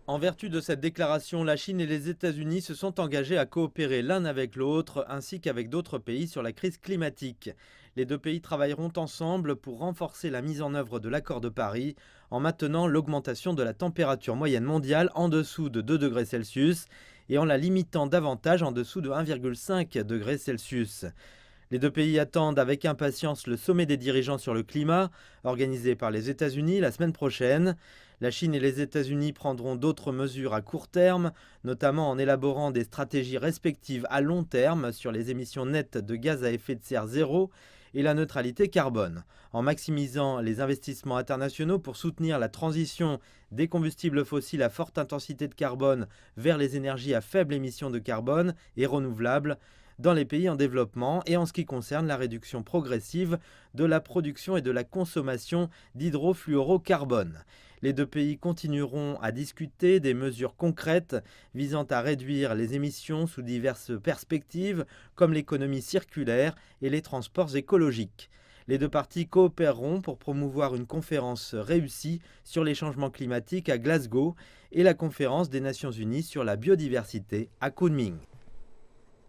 En vertu de cette déclaration, la Chine et les États-Unis se sont engagés à coopérer l'un avec l'autre, ainsi qu'avec d'autres pays sur la crise climatique. Les deux pays travailleront ensemble pour renforcer la mise en œuvre de l'accord de Paris, en maintenant l'augmentation de la température moyenne mondiale en dessous de 2 degrés Celsius et en la limitant davantage en dessous de 1,5 degrés Celsius. Les deux pays attendent avec impatience le sommet des dirigeants sur le climat, organisé par les États-Unis la semaine prochaine. La Chine et les États-Unis prendront d'autres mesures à court terme, notamment en élaborant des stratégies respectives à long terme sur les émissions nettes de gaz à effet de serre zéro et la neutralité carbone, en maximisant les investissements internationaux pour soutenir la transition des combustibles fossiles à forte intensité de carbone vers les énergies à faible émission de carbone et renouvelables dans les pays en développement et en ce qui concerne la réduction progressive de la production et de la consommation d'hydrofluorocarbone. Les deux pays continueront à discuter des mesures concrètes visant à réduire les émissions sous diverses perspectives, comme l'économie circulaire et les transports écologiques. Les deux parties coopéreront pour promouvoir une conférence réussie sur les changements climatiques à Glasgow et la conférence des Nations Unies sur la biodiversité à Kunming.